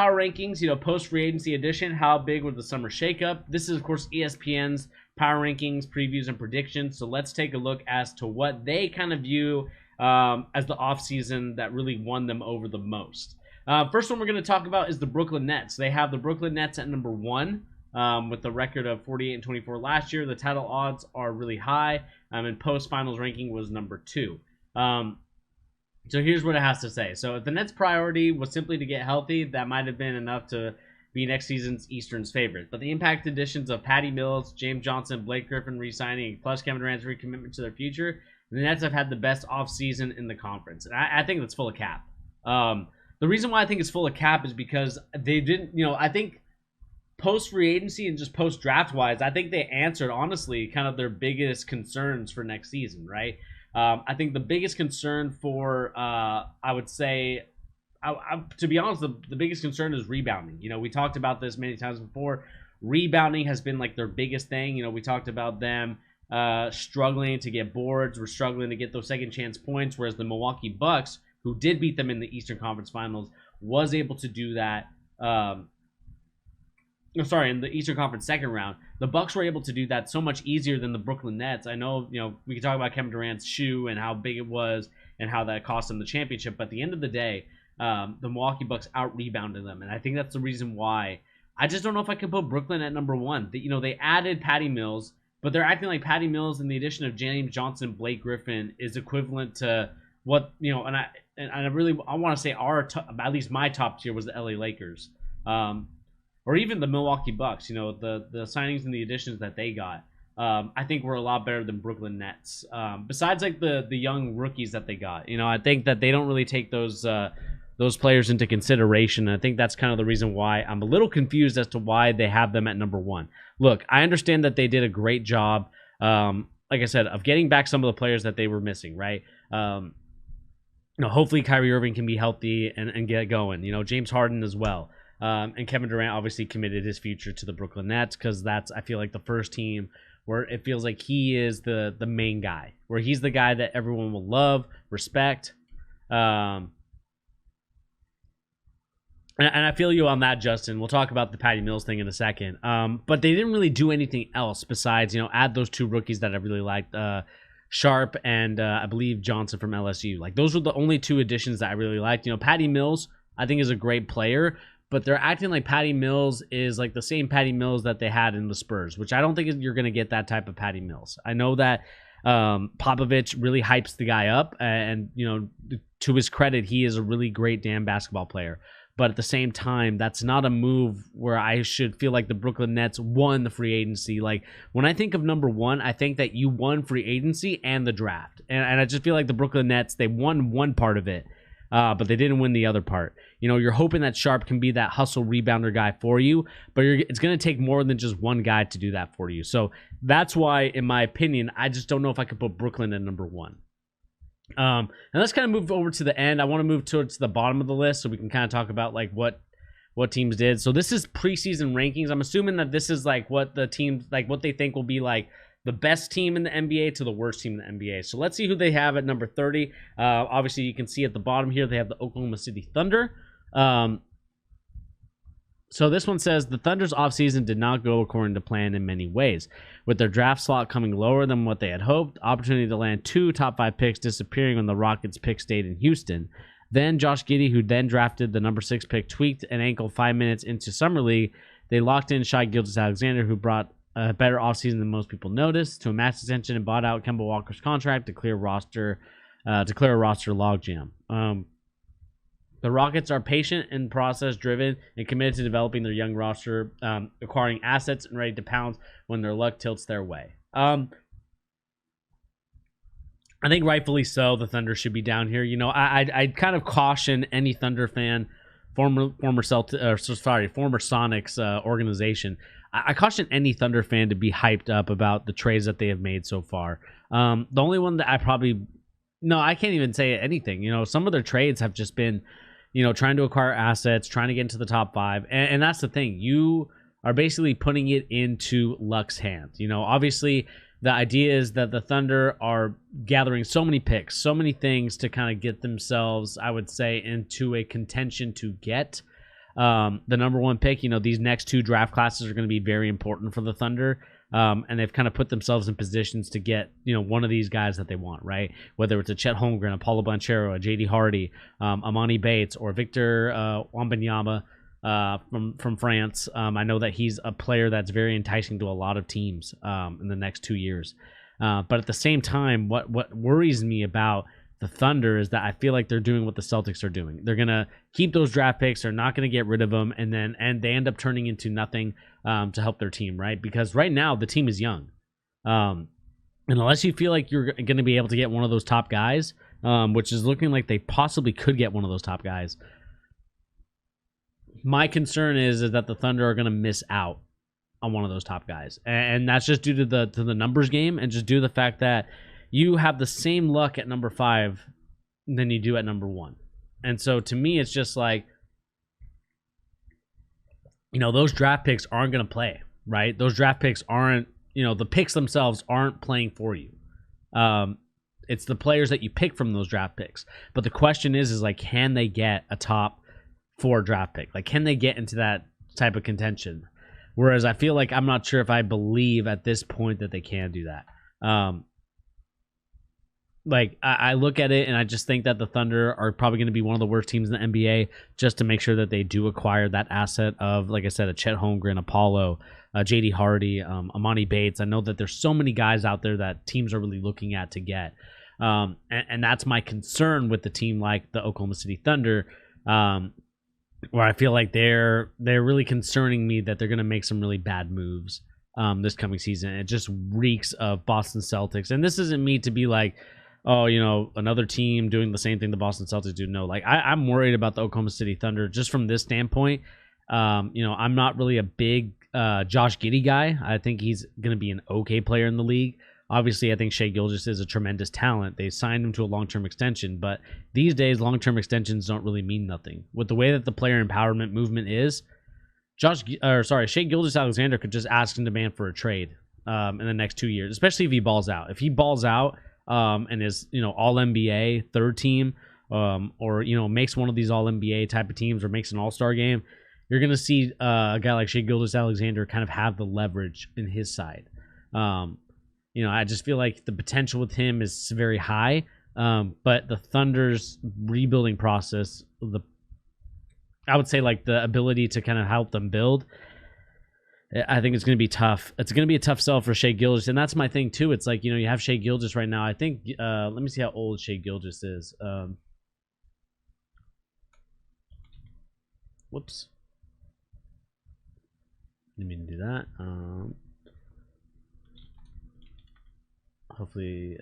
power rankings, post free agency edition. How big was the summer shakeup? This is, of course, ESPN's power rankings, previews, and predictions. So let's take a look as to what they kind of view as the offseason that really won them over the most. First one we're going to talk about is the Brooklyn Nets. They have the Brooklyn Nets at number 1 with the record of 48-24 last year. The title odds are really high, and post-finals ranking was number 2. So here's what it has to say. So if the Nets' priority was simply to get healthy, that might have been enough to be next season's Eastern's favorite. But the impact additions of Patty Mills, James Johnson, Blake Griffin re-signing, plus Kevin Durant's recommitment to their future, the Nets have had the best offseason in the conference. And I think that's full of cap. The reason why I think it's full of cap is because they didn't, I think post-free agency and just post-draft-wise, I think they answered, honestly, kind of their biggest concerns for next season, right? I think the biggest concern for, I would say, to be honest, the biggest concern is rebounding. We talked about this many times before. Rebounding has been like their biggest thing. We talked about them struggling to get boards. We're struggling to get those second chance points, whereas the Milwaukee Bucks, who did beat them in the Eastern Conference Finals, was able to do that. In the Eastern Conference second round, the Bucks were able to do that so much easier than the Brooklyn Nets. I know, we can talk about Kevin Durant's shoe and how big it was and how that cost them the championship. But at the end of the day, the Milwaukee Bucks out-rebounded them. And I think that's the reason why. I just don't know if I could put Brooklyn at number 1. They added Patty Mills, but they're acting like Patty Mills and the addition of James Johnson, Blake Griffin is equivalent to what, and I want to say at least my top tier was the LA Lakers. Or even the Milwaukee Bucks, the signings and the additions that they got, I think were a lot better than Brooklyn Nets. Besides, like the young rookies that they got, I think that they don't really take those players into consideration. And I think that's kind of the reason why I'm a little confused as to why they have them at number 1. Look, I understand that they did a great job, like I said, of getting back some of the players that they were missing, right? Hopefully Kyrie Irving can be healthy and get going. James Harden as well. And Kevin Durant obviously committed his future to the Brooklyn Nets because that's, I feel like, the first team where it feels like he is the main guy, where he's the guy that everyone will love, respect. And I feel you on that, Justin. We'll talk about the Patty Mills thing in a second. But they didn't really do anything else besides, add those 2 rookies that I really liked, Sharp and I believe Johnson from LSU. Like, those were the only 2 additions that I really liked. Patty Mills, I think, is a great player, but they're acting like Patty Mills is like the same Patty Mills that they had in the Spurs, which I don't think you're going to get that type of Patty Mills. I know that Popovich really hypes the guy up, and to his credit, he is a really great damn basketball player. But at the same time, that's not a move where I should feel like the Brooklyn Nets won the free agency. Like, when I think of number 1, I think that you won free agency and the draft. And I just feel like the Brooklyn Nets, they won one part of it, but they didn't win the other part. You're hoping that Sharp can be that hustle rebounder guy for you, but it's going to take more than just one guy to do that for you. So that's why, in my opinion, I just don't know if I could put Brooklyn at number 1. And let's kind of move over to the end. I want to move towards the bottom of the list so we can kind of talk about like what teams did. So this is preseason rankings. I'm assuming that this is like what the teams, like what they think will be like the best team in the NBA to the worst team in the NBA. So let's see who they have at number 30. Obviously, you can see at the bottom here, they have the Oklahoma City Thunder. So this one says the Thunder's offseason did not go according to plan in many ways. With their draft slot coming lower than what they had hoped, opportunity to land 2 top 5 picks disappearing when the Rockets' pick stayed in Houston. Then Josh Giddey, who then drafted the number 6 pick, tweaked an ankle 5 minutes into Summer League. They locked in Shai Gilgeous-Alexander, who brought a better offseason than most people noticed, to a max extension and bought out Kemba Walker's contract to clear a roster logjam. The Rockets are patient and process-driven and committed to developing their young roster, acquiring assets and ready to pounce when their luck tilts their way. I think rightfully so, the Thunder should be down here. I'd kind of caution any Thunder fan, former Sonics organization. I caution any Thunder fan to be hyped up about the trades that they have made so far. The only one that I can't even say anything. Some of their trades have just been, trying to acquire assets, trying to get into the top 5. And that's the thing. You are basically putting it into luck's hands. Obviously, the idea is that the Thunder are gathering so many picks, so many things to kind of get themselves, I would say, into a contention to get the number one pick. These next 2 draft classes are going to be very important for the Thunder. And they've kind of put themselves in positions to get, one of these guys that they want, right? Whether it's a Chet Holmgren, a Paulo Banchero, a JD Hardy, Amani Bates, or Victor Wembanyama from France. I know that he's a player that's very enticing to a lot of teams in the next 2 years. But at the same time, what worries me about the Thunder is that I feel like they're doing what the Celtics are doing. They're going to keep those draft picks. They're not going to get rid of them. And they end up turning into nothing to help their team, right? Because right now the team is young. And unless you feel like you're going to be able to get one of those top guys, which is looking like they possibly could get one of those top guys, my concern is that the Thunder are going to miss out on one of those top guys. And that's just due to the numbers game and just due to the fact that you have the same luck at number 5 than you do at number 1. And so to me, it's just like, those draft picks aren't going to play, right? Those draft picks aren't, the picks themselves aren't playing for you. It's the players that you pick from those draft picks. But the question is like, can they get a top 4 draft pick? Like, can they get into that type of contention? Whereas I feel like I'm not sure if I believe at this point that they can do that. I look at it and I just think that the Thunder are probably going to be one of the worst teams in the NBA just to make sure that they do acquire that asset of, like I said, a Chet Holmgren, Apollo, JD Hardy, Amani Bates. I know that there's so many guys out there that teams are really looking at to get. And that's my concern with the team like the Oklahoma City Thunder, where I feel like they're really concerning me that they're going to make some really bad moves this coming season. It just reeks of Boston Celtics. And this isn't me to be like, oh, another team doing the same thing the Boston Celtics do. No, I'm worried about the Oklahoma City Thunder just from this standpoint. I'm not really a big Josh Giddey guy. I think he's going to be an okay player in the league. Obviously, I think Shai Gilgeous is a tremendous talent. They signed him to a long-term extension, but these days, long-term extensions don't really mean nothing. With the way that the player empowerment movement is, Shai Gilgeous-Alexander could just ask and demand for a trade in the next 2 years, especially if he balls out. If he balls out, and is all NBA third team, or makes one of these all NBA type of teams or makes an all-star game, you're gonna see a guy like Shai Gilgeous-Alexander kind of have the leverage in his side. I just feel like the potential with him is very high, but the Thunder's rebuilding process, I would say like the ability to kind of help them build, I think it's going to be tough. It's going to be a tough sell for Shai Gilgeous, and that's my thing too. It's like, you have Shai Gilgeous right now. I think, let me see how old Shai Gilgeous is. Whoops. Didn't mean to do that. Hopefully,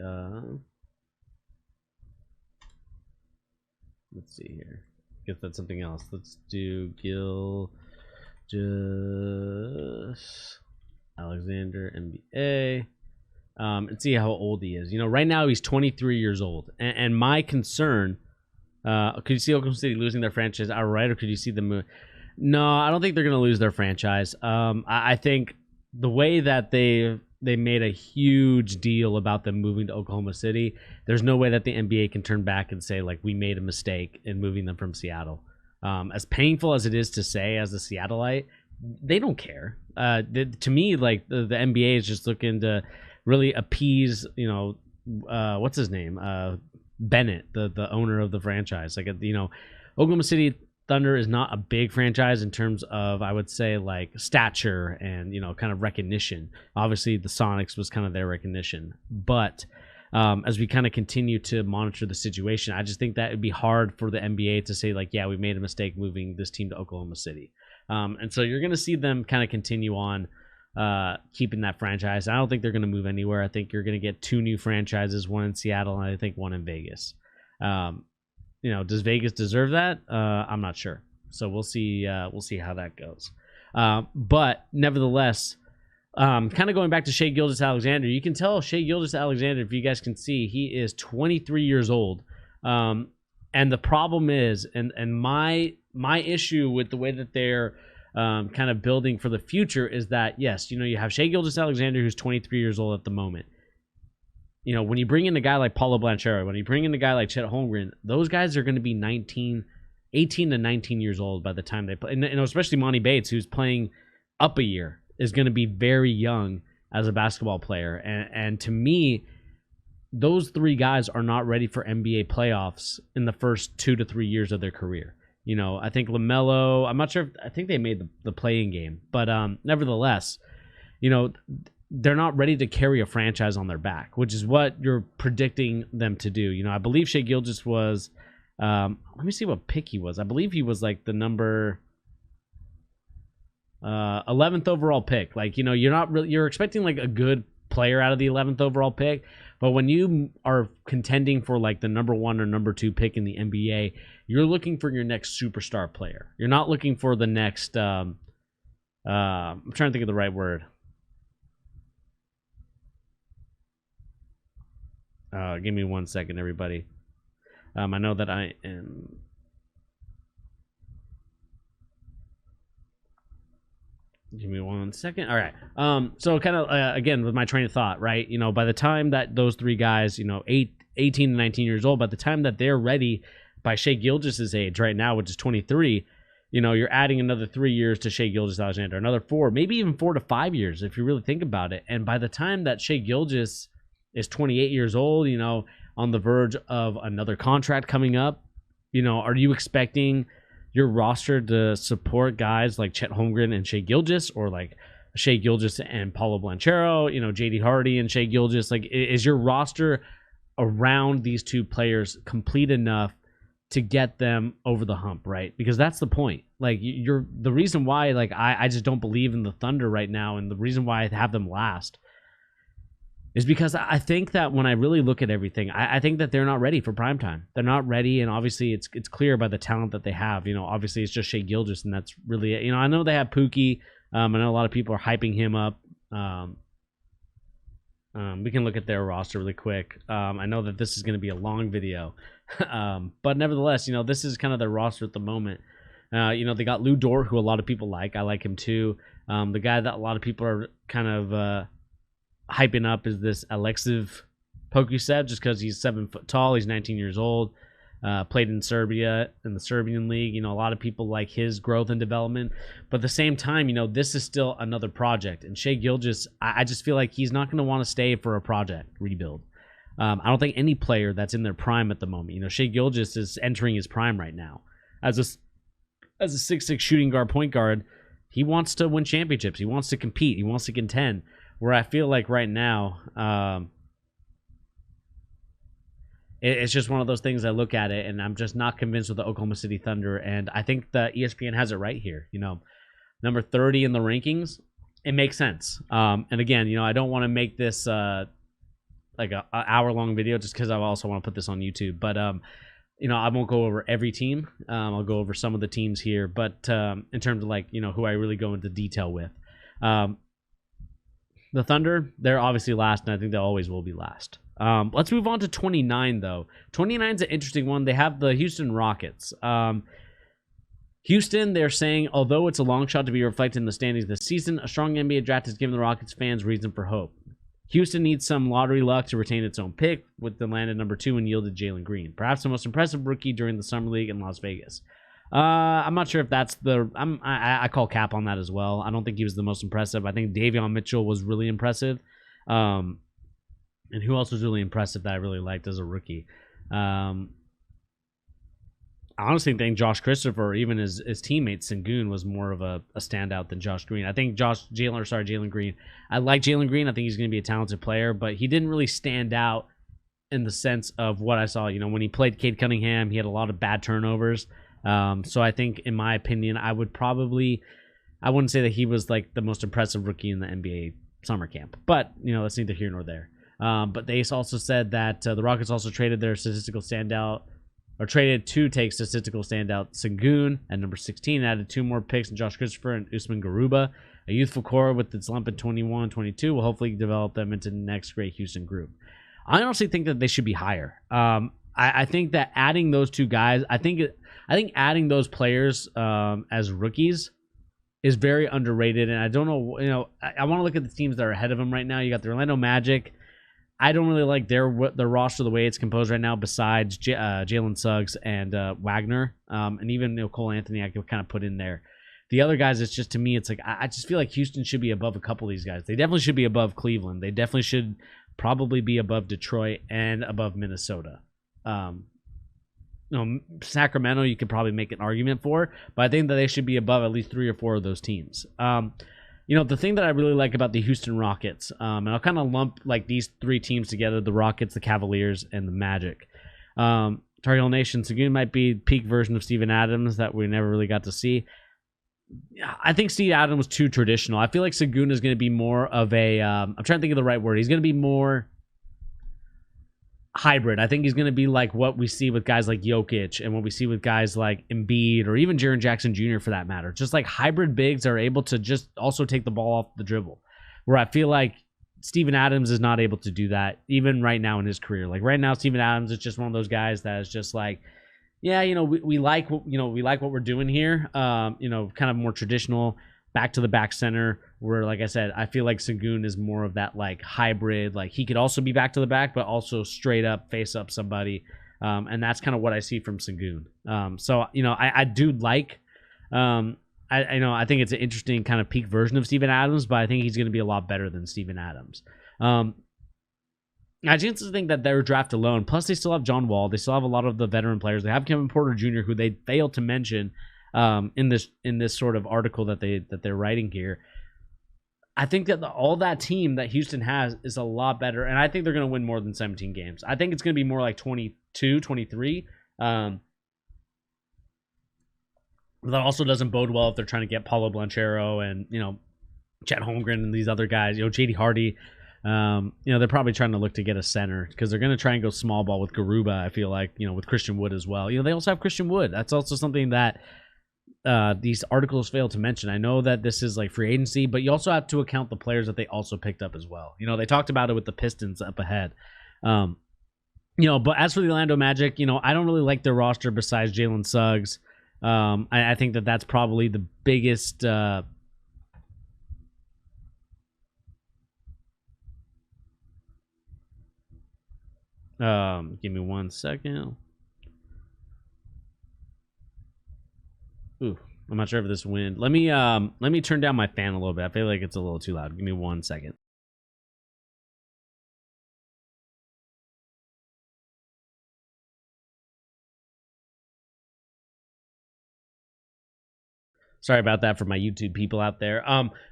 let's see here. Guess that's something else. Let's do just Alexander NBA, and see how old he is. Right now he's 23 years old, and my concern, could you see Oklahoma City losing their franchise outright, or could you see them move? No, I don't think they're going to lose their franchise. I think the way that they made a huge deal about them moving to Oklahoma City, there's no way that the NBA can turn back and say, like, we made a mistake in moving them from Seattle. As painful as it is to say as a Seattleite, they don't care. To me, like, the NBA is just looking to really appease, what's his name? Bennett, the owner of the franchise. Like, Oklahoma City Thunder is not a big franchise in terms of, I would say, like, stature and, kind of recognition. Obviously, the Sonics was kind of their recognition. But as we kind of continue to monitor the situation, I just think that it'd be hard for the NBA to say, like, yeah, we made a mistake moving this team to Oklahoma City. And so you're going to see them kind of continue on keeping that franchise. I don't think they're going to move anywhere. I think you're going to get 2 new franchises, one in Seattle and I think one in Vegas. Does Vegas deserve that? I'm not sure. So we'll see. We'll see how that goes. But nevertheless, kind of going back to Shai Gilgeous-Alexander, you can tell Shai Gilgeous-Alexander, if you guys can see, he is 23 years old. And the problem is, and my issue with the way that they're kind of building for the future is that, yes, you have Shai Gilgeous-Alexander, who's 23 years old at the moment. When you bring in a guy like Paulo Banchero, when you bring in a guy like Chet Holmgren, those guys are going to be 19, 18 to 19 years old by the time they play. And especially Monty Bates, who's playing up a year, is going to be very young as a basketball player. And to me, those three guys are not ready for NBA playoffs in the first 2 to 3 years of their career. I think LaMelo, I'm not sure I think they made the play-in game, but nevertheless, they're not ready to carry a franchise on their back, which is what you're predicting them to do. I believe Shai Gilgeous was, let me see what pick he was. I believe he was like the number 11th overall pick. Like, you're expecting like a good player out of the 11th overall pick, but when you are contending for like the number 1 or number 2 pick in the NBA, you're looking for your next superstar player. You're not looking for the next, I'm trying to think of the right word. Give me 1 second, everybody. I know that I am. Give me 1 second. All right. So kind of again with my train of thought, right? By the time that those three guys, 18 to 19 years old, by the time that they're ready, by Shai Gilgeous' age right now, which is 23, you're adding another 3 years to Shai Gilgeous-Alexander, another 4, maybe even 4 to 5 years if you really think about it. And by the time that Shai Gilgeous is 28 years old, on the verge of another contract coming up, are you expecting your roster to support guys like Chet Holmgren and Shai Gilgeous, or like Shai Gilgeous and Paulo Blanchero, JD Hardy and Shai Gilgeous? Like, is your roster around these two players complete enough to get them over the hump, right? Because that's the point. Like, the reason why, like, I just don't believe in the Thunder right now, and the reason why I have them last is because I think that when I really look at everything, I think that they're not ready for primetime. They're not ready, and obviously it's clear by the talent that they have. Obviously it's just Shai Gilgeous, and that's really it. I know they have Pookie. I know a lot of people are hyping him up. We can look at their roster really quick. I know that this is going to be a long video, but nevertheless, this is kind of their roster at the moment. They got Lou Dort, who a lot of people like. I like him too. The guy that a lot of people are kind of hyping up is this Alexiv Pokusevich, just because he's 7 foot tall. He's 19 years old. Played in Serbia, in the Serbian league. A lot of people like his growth and development. But at the same time, this is still another project. And Shai Gilgeous, I just feel like he's not going to want to stay for a project rebuild. I don't think any player that's in their prime at the moment. Shai Gilgeous is entering his prime right now. As a 6'6" shooting guard, point guard, he wants to win championships. He wants to compete. He wants to contend. Where I feel like right now, it's just one of those things. I look at it and I'm just not convinced with the Oklahoma City Thunder. And I think the ESPN has it right here. Number 30 in the rankings, it makes sense. And again, I don't want to make this like a hour-long video just because I also want to put this on YouTube. But I won't go over every team. I'll go over some of the teams here. But in terms of like who I really go into detail with. The Thunder, they're obviously last, and I think they always will be last. Let's move on to 29, though. 29 is an interesting one. They have the Houston Rockets. Houston, they're saying, although it's a long shot to be reflected in the standings this season, a strong NBA draft has given the Rockets fans reason for hope. Houston needs some lottery luck to retain its own pick, with the landed number 2 and yielded Jalen Greene, perhaps the most impressive rookie during the Summer League in Las Vegas. I'm not sure if that's I call cap on that as well. I don't think he was the most impressive. I think Davion Mitchell was really impressive. And who else was really impressive that I really liked as a rookie? I honestly think Josh Christopher, or even his teammate Sengun, was more of a standout than Josh Green. I think Jalen Greene. I like Jalen Greene. I think he's going to be a talented player, but he didn't really stand out in the sense of what I saw. When he played Cade Cunningham, he had a lot of bad turnovers. So I think, in my opinion, I wouldn't say that he was like the most impressive rookie in the NBA summer camp, but that's neither here nor there. But they also said that the Rockets also traded their statistical standout, or traded to take statistical standout Sengun at number 16, added 2 more picks in Josh Christopher and Usman Garuba. A youthful core with its lump at 21, 22 will hopefully develop them into the next great Houston group. I honestly think that they should be higher. I think that adding those 2 guys, I think adding those players as rookies is very underrated. And I don't know, I want to look at the teams that are ahead of them right now. You got the Orlando Magic. I don't really like their roster the way it's composed right now. Besides Jalen Suggs and Wagner, and even Cole Anthony, I could kind of put in there. The other guys, it's just, to me, it's like I just feel like Houston should be above a couple of these guys. They definitely should be above Cleveland. They definitely should probably be above Detroit and above Minnesota. Sacramento, you could probably make an argument for, but I think that they should be above at least 3 or 4 of those teams. The thing that I really like about the Houston Rockets, and I'll kind of lump like these 3 teams together: the Rockets, the Cavaliers, and the Magic. Tar Heel Nation, Sengun might be peak version of Steven Adams that we never really got to see. I think Steve Adams was too traditional. I feel like Sengun is going to be more of a I'm trying to think of the right word. He's going to be more hybrid. I think he's going to be like what we see with guys like Jokic and what we see with guys like Embiid or even Jaren Jackson Jr. for that matter. Just like hybrid bigs are able to just also take the ball off the dribble, where I feel like Steven Adams is not able to do that even right now in his career. Like right now, Steven Adams is just one of those guys that is just like, yeah, we like what we're doing here. Kind of more traditional back to the back center, where, like I said, I feel like Sengun is more of that like hybrid. Like he could also be back to the back, but also straight up face up somebody. And that's kind of what I see from Sengun. I do like, I think it's an interesting kind of peak version of Steven Adams, but I think he's going to be a lot better than Steven Adams. I just think that their draft alone, plus they still have John Wall, they still have a lot of the veteran players. They have Kevin Porter Jr., who they failed to mention in this sort of article that they're writing here. I think that all that team that Houston has is a lot better, and I think they're going to win more than 17 games. I think it's going to be more like 22, 23. But that also doesn't bode well if they're trying to get Paulo Blanchero and Chet Holmgren and these other guys. JD Hardy. They're probably trying to look to get a center because they're going to try and go small ball with Garuba, I feel like, with Christian Wood as well. They also have Christian Wood. That's also something that these articles fail to mention. I know that this is like free agency, but you also have to account the players that they also picked up as well. They talked about it with the Pistons up ahead. But as for the Orlando Magic, I don't really like their roster besides Jalen Suggs. I think that that's probably the biggest... give me 1 second. Ooh, I'm not sure if this wind. Let me turn down my fan a little bit. I feel like it's a little too loud. Give me 1 second. Sorry about that for my YouTube people out there.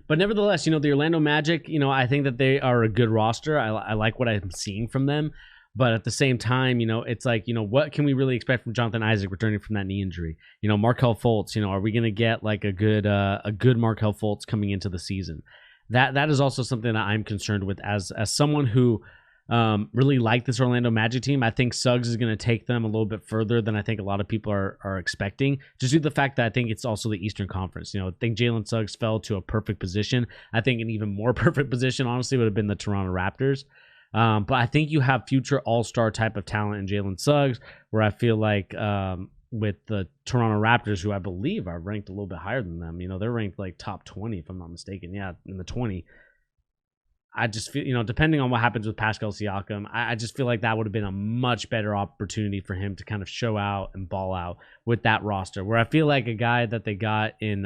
But nevertheless, the Orlando Magic, I think that they are a good roster. I like what I'm seeing from them. But at the same time, it's like, what can we really expect from Jonathan Isaac returning from that knee injury? Markelle Fultz, are we going to get like a good Markelle Fultz coming into the season? That is also something that I'm concerned with as someone who really like this Orlando Magic team. I think Suggs is going to take them a little bit further than I think a lot of people are expecting, just due to the fact that I think it's also the Eastern Conference. I think Jalen Suggs fell to a perfect position. I think an even more perfect position, honestly, would have been the Toronto Raptors. But I think you have future all-star type of talent in Jalen Suggs, where I feel like with the Toronto Raptors, who I believe are ranked a little bit higher than them, they're ranked like top 20, if I'm not mistaken. Yeah, in the 20. I just feel, depending on what happens with Pascal Siakam, I just feel like that would have been a much better opportunity for him to kind of show out and ball out with that roster, where I feel like a guy that they got in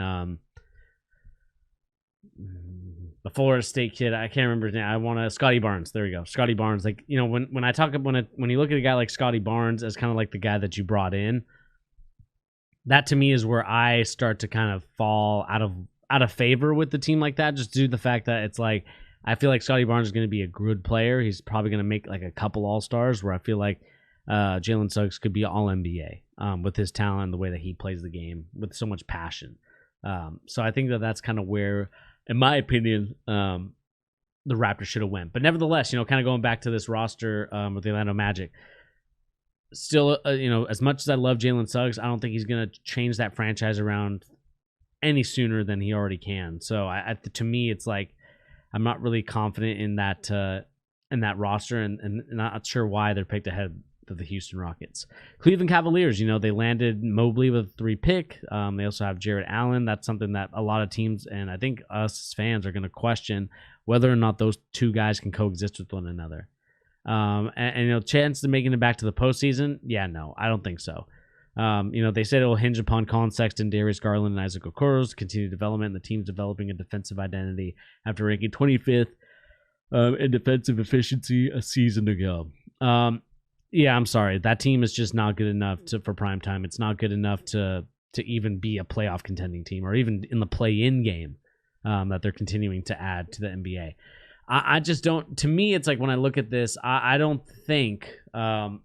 the Florida State kid, I can't remember his name. Scotty Barnes. There we go. Scotty Barnes. Like, when you look at a guy like Scotty Barnes as kind of like the guy that you brought in, that to me is where I start to kind of fall out of favor with the team like that, just due to the fact that it's like, I feel like Scotty Barnes is going to be a good player. He's probably going to make like a couple All-Stars, where I feel like Jalen Suggs could be All-NBA with his talent and the way that he plays the game with so much passion. So I think that that's kind of where, in my opinion, the Raptors should have went. But nevertheless, kind of going back to this roster with the Orlando Magic, still, as much as I love Jalen Suggs, I don't think he's going to change that franchise around any sooner than he already can. So to me, it's like, I'm not really confident in that roster, and not sure why they're picked ahead of the Houston Rockets. Cleveland Cavaliers, they landed Mobley with a 3 pick. They also have Jarrett Allen. That's something that a lot of teams, and I think us as fans, are going to question whether or not those two guys can coexist with one another. Chance of making it back to the postseason? Yeah, no, I don't think so. They said it will hinge upon Colin Sexton, Darius Garland, and Isaac Okoro's continued development. The team's developing a defensive identity after ranking 25th in defensive efficiency a season ago. Yeah, I'm sorry. That team is just not good enough for prime time. It's not good enough to even be a playoff contending team or even in the play-in game that they're continuing to add to the NBA. I just don't. To me, it's like when I look at this, I don't think, kind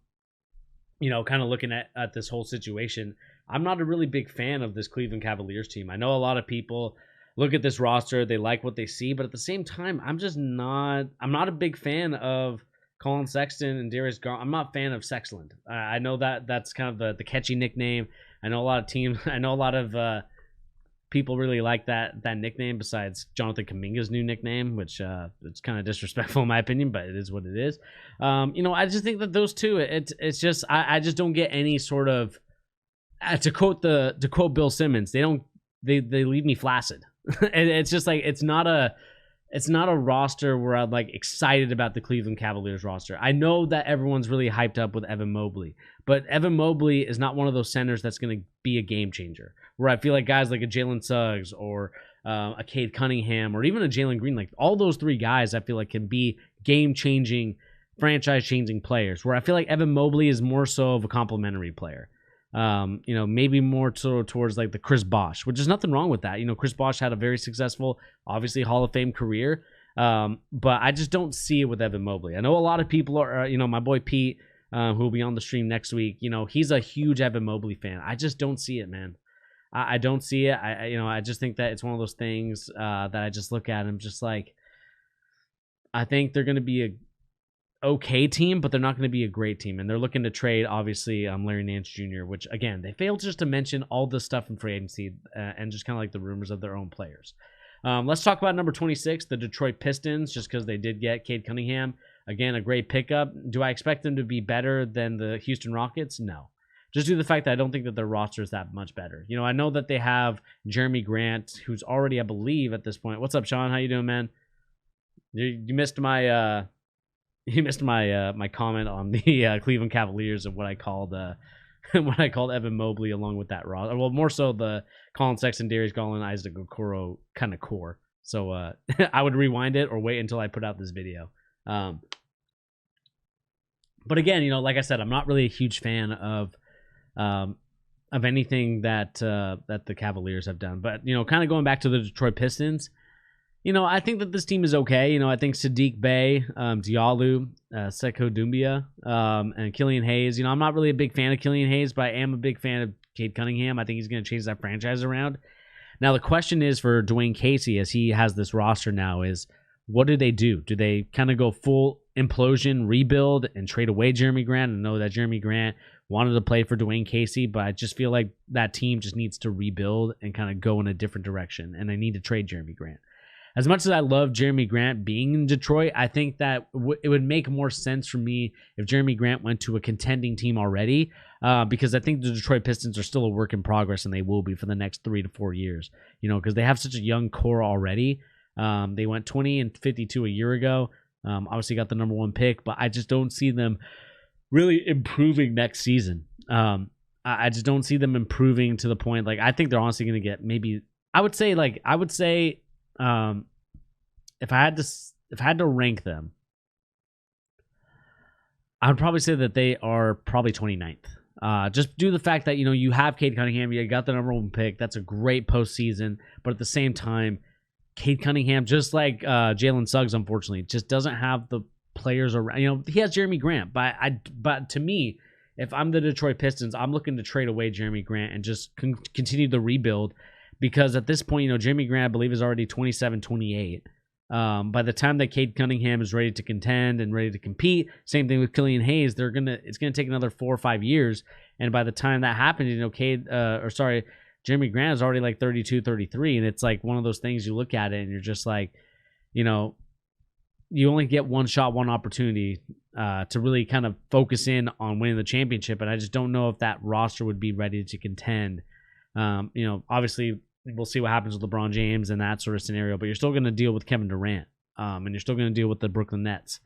of looking at this whole situation, I'm not a really big fan of this Cleveland Cavaliers team. I know a lot of people look at this roster, they like what they see, but at the same time, I'm not a big fan of Colin Sexton and Darius Garland. I'm not a fan of Sexland. I know that's kind of the catchy nickname. I know a lot of people really like that nickname besides Jonathan Kuminga's new nickname, which it's kind of disrespectful in my opinion, but it is what it is. I just think that those two, it's just I just don't get any sort of to quote Bill Simmons, they leave me flaccid. It's just like it's not a roster where I'm like excited about the Cleveland Cavaliers roster. I know that everyone's really hyped up with Evan Mobley, but Evan Mobley is not one of those centers that's going to be a game changer. Where I feel like guys like a Jalen Suggs or a Cade Cunningham or even a Jalen Greene, like all those three guys, I feel like can be game changing, franchise changing players. Where I feel like Evan Mobley is more so of a complimentary player. Maybe more towards like the Chris Bosh, which is nothing wrong with that. Chris Bosh had a very successful, obviously Hall of Fame career. But I just don't see it with Evan Mobley. I know a lot of people are, my boy Pete, who will be on the stream next week, he's a huge Evan Mobley fan. I just don't see it, man. I don't see it. I just think that it's one of those things that I just look at and I'm just like, I think they're going to be a okay team, but they're not going to be a great team. And they're looking to trade, obviously, Larry Nance Jr., which, again, they failed just to mention all the stuff in free agency and just kind of like the rumors of their own players. Let's talk about number 26, the Detroit Pistons, just because they did get Cade Cunningham. Again, a great pickup. Do I expect them to be better than the Houston Rockets? No. Just due to the fact that I don't think that their roster is that much better. I know that they have Jeremy Grant, who's already, I believe, at this point. What's up, Sean? How you doing, man? You missed my... He missed my comment on the Cleveland Cavaliers of what I called Evan Mobley along with that roster. Well, more so the Colin Sexton, Darius Garland, Isaac Okoro kind of core. So I would rewind it or wait until I put out this video. But again, like I said, I'm not really a huge fan of anything that the Cavaliers have done. But kind of going back to the Detroit Pistons. I think that this team is okay. I think Sadiq Bey, Diallo, Sekou Doumbia, and Killian Hayes. I'm not really a big fan of Killian Hayes, but I am a big fan of Cade Cunningham. I think he's going to change that franchise around. Now, the question is for Dwayne Casey, as he has this roster now, is what do they do? Do they kind of go full implosion, rebuild, and trade away Jeremy Grant? I know that Jeremy Grant wanted to play for Dwayne Casey, but I just feel like that team just needs to rebuild and kind of go in a different direction, and they need to trade Jeremy Grant. As much as I love Jeremy Grant being in Detroit, I think that it would make more sense for me if Jeremy Grant went to a contending team already, because I think the Detroit Pistons are still a work in progress, and they will be for the next 3 to 4 years, because they have such a young core already. They went 20-52 a year ago. Obviously got the number 1 pick, but I just don't see them really improving next season. I just don't see them improving to the point, like, I think they're honestly going to get maybe, I would say, if I had to rank them, I would probably say that they are probably 29th. Just due to the fact that, you have Cade Cunningham, you got the number 1 pick. That's a great postseason. But at the same time, Cade Cunningham, just like Jalen Suggs, unfortunately, just doesn't have the players around. He has Jeremy Grant. But to me, if I'm the Detroit Pistons, I'm looking to trade away Jeremy Grant and just continue the rebuild. Because at this point, Jeremy Grant, I believe, is already 27, 28. By the time that Cade Cunningham is ready to contend and ready to compete, same thing with Killian Hayes. It's gonna take another 4 or 5 years, and by the time that happens, Jeremy Grant is already like 32, 33, and it's like one of those things you look at it and you're just like, you only get one shot, one opportunity to really kind of focus in on winning the championship, and I just don't know if that roster would be ready to contend. Obviously. We'll see what happens with LeBron James and that sort of scenario, but you're still going to deal with Kevin Durant, and you're still going to deal with the Brooklyn Nets.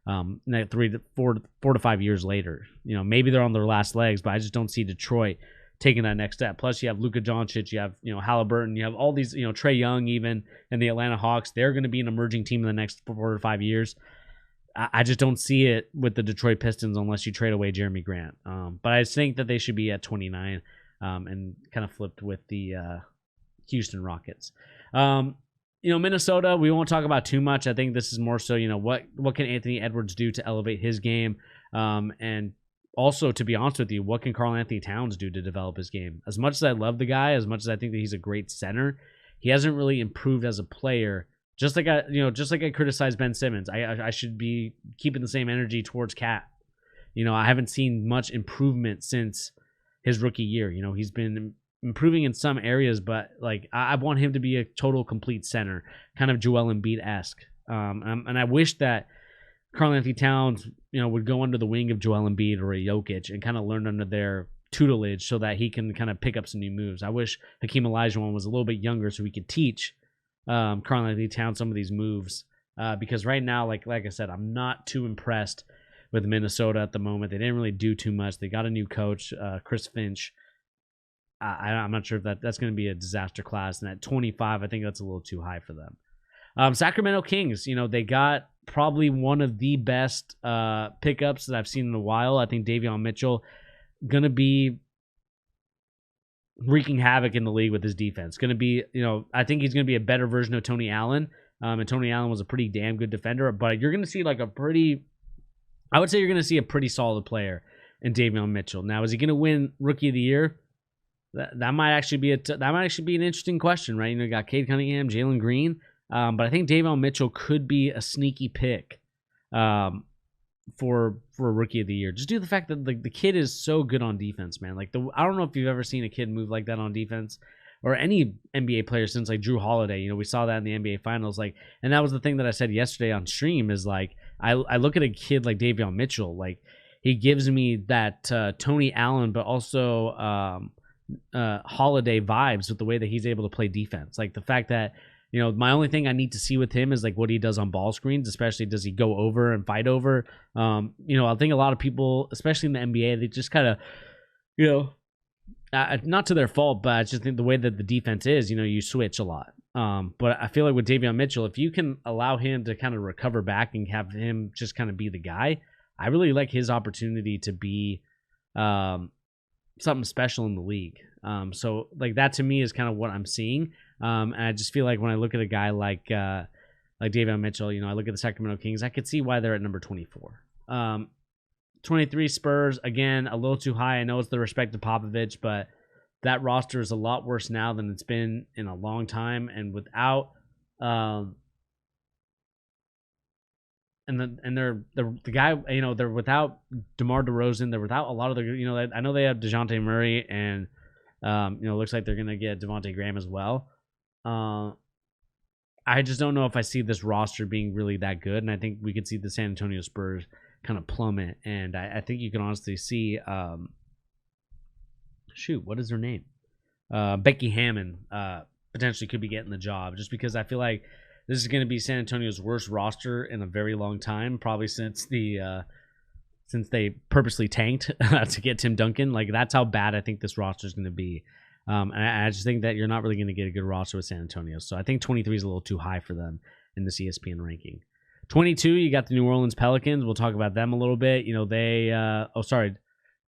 That 4 to 5 years later. Maybe they're on their last legs, but I just don't see Detroit taking that next step. Plus, you have Luka Doncic, you have Halliburton, you have all these, Trae Young even, and the Atlanta Hawks. They're going to be an emerging team in the next 4 to 5 years. I just don't see it with the Detroit Pistons unless you trade away Jeremy Grant. But I think that they should be at 29 and kind of flipped with the Houston Rockets. Minnesota, we won't talk about too much. I think this is more so, what can Anthony Edwards do to elevate his game? And also, to be honest with you, what can Karl Anthony Towns do to develop his game? As much as I love the guy, as much as I think that he's a great center, he hasn't really improved as a player. Just like I criticized Ben Simmons, I should be keeping the same energy towards Cat. I haven't seen much improvement since his rookie year. He's been improving in some areas, but I want him to be a total complete center, kind of Joel Embiid-esque. And I wish that Karl Anthony Towns, would go under the wing of Joel Embiid or a Jokic and kind of learn under their tutelage so that he can kind of pick up some new moves. I wish Hakeem Olajuwon was a little bit younger so he could teach Karl Anthony Towns some of these moves, because right now, like I said, I'm not too impressed with Minnesota at the moment. They didn't really do too much. They got a new coach, Chris Finch. I'm not sure if that's going to be a disaster class. And at 25, I think that's a little too high for them. Sacramento Kings, they got probably one of the best pickups that I've seen in a while. I think Davion Mitchell going to be wreaking havoc in the league with his defense. Going to be, I think he's going to be a better version of Tony Allen. And Tony Allen was a pretty damn good defender, but you're going to see I would say you're going to see a pretty solid player in Davion Mitchell. Now, is he going to win Rookie of the Year? That might actually be an interesting question, right? You got Cade Cunningham, Jalen Greene, but I think Davion Mitchell could be a sneaky pick for a Rookie of the Year. Just due to the fact that the kid is so good on defense, man. I don't know if you've ever seen a kid move like that on defense, or any NBA player since Drew Holiday. We saw that in the NBA Finals. And that was the thing that I said yesterday on stream is I look at a kid like Davion Mitchell, he gives me that Tony Allen, but also Holiday vibes with the way that he's able to play defense. The fact that my only thing I need to see with him is what he does on ball screens, especially does he go over and fight over. I think a lot of people, especially in the NBA, they just kind of, not to their fault, but I just think the way that the defense is, you switch a lot. But I feel like with Davion Mitchell, if you can allow him to kind of recover back and have him just kind of be the guy, I really like his opportunity to be something special in the league. So that to me is kind of what I'm seeing. And I just feel like when I look at a guy like Davion Mitchell, I look at the Sacramento Kings, I could see why they're at number 24. 23 Spurs, again, a little too high. I know it's the respect of Popovich, but that roster is a lot worse now than it's been in a long time. And without they're the guy, they're without DeMar DeRozan, they're without a lot of the, I know they have DeJounte Murray, and looks like they're gonna get Devontae Graham as well. I just don't know if I see this roster being really that good, and I think we could see the San Antonio Spurs kind of plummet, and I think you can honestly see what is her name? Becky Hammon potentially could be getting the job, just because I feel like this is going to be San Antonio's worst roster in a very long time, probably since they purposely tanked to get Tim Duncan. That's how bad I think this roster is going to be. And I just think that you're not really going to get a good roster with San Antonio. So I think 23 is a little too high for them in this ESPN ranking. 22, you got the New Orleans Pelicans. We'll talk about them a little bit.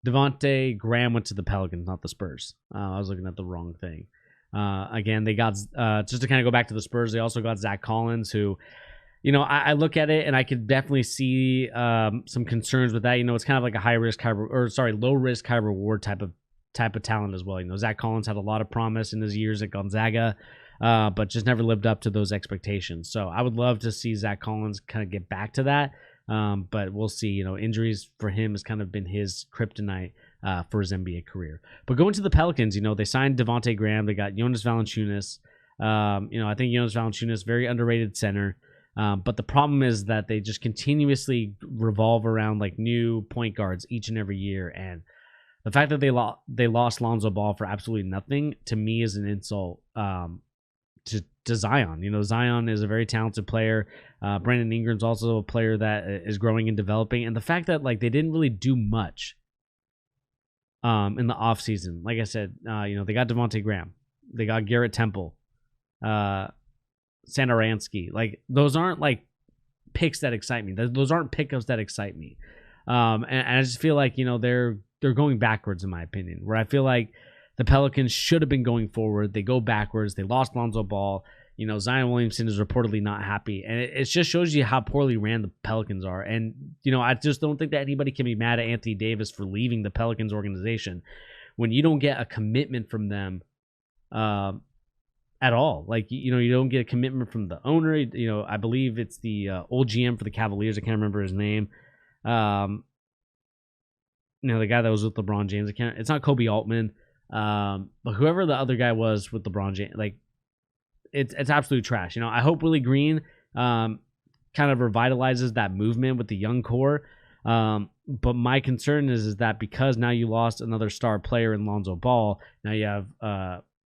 Devontae Graham went to the Pelicans, not the Spurs. I was looking at the wrong thing. Again, they got, just to kind of go back to the Spurs, they also got Zach Collins, who, I look at it and I could definitely see some concerns with that. It's kind of like a low risk, high reward type of talent as well. Zach Collins had a lot of promise in his years at Gonzaga, but just never lived up to those expectations. So I would love to see Zach Collins kind of get back to that. But we'll see. Injuries for him has kind of been his kryptonite for his NBA career. But going to the Pelicans, they signed Devontae Graham. They got Jonas Valanciunas. I think Jonas Valanciunas, very underrated center. But the problem is that they just continuously revolve around new point guards each and every year. And the fact that they lost Lonzo Ball for absolutely nothing, to me, is an insult to Zion. Zion is a very talented player. Brandon Ingram's also a player that is growing and developing. And the fact that like they didn't really do much in the offseason. Like I said, they got Devontae Graham. They got Garrett Temple. Sandaransky. Like those aren't like picks that excite me. Those aren't pickups that excite me. And I just feel like, they're going backwards in my opinion, where I feel like the Pelicans should have been going forward. They go backwards. They lost Lonzo Ball. Zion Williamson is reportedly not happy. And it just shows you how poorly ran the Pelicans are. And, I just don't think that anybody can be mad at Anthony Davis for leaving the Pelicans organization when you don't get a commitment from them at all. Like, you don't get a commitment from the owner. I believe it's the old GM for the Cavaliers. I can't remember his name. The guy that was with LeBron James. It's not Kobe Altman. But whoever the other guy was with LeBron James, like it's absolute trash. I hope Willie Green kind of revitalizes that movement with the young core. But my concern is that because now you lost another star player in Lonzo Ball, now you have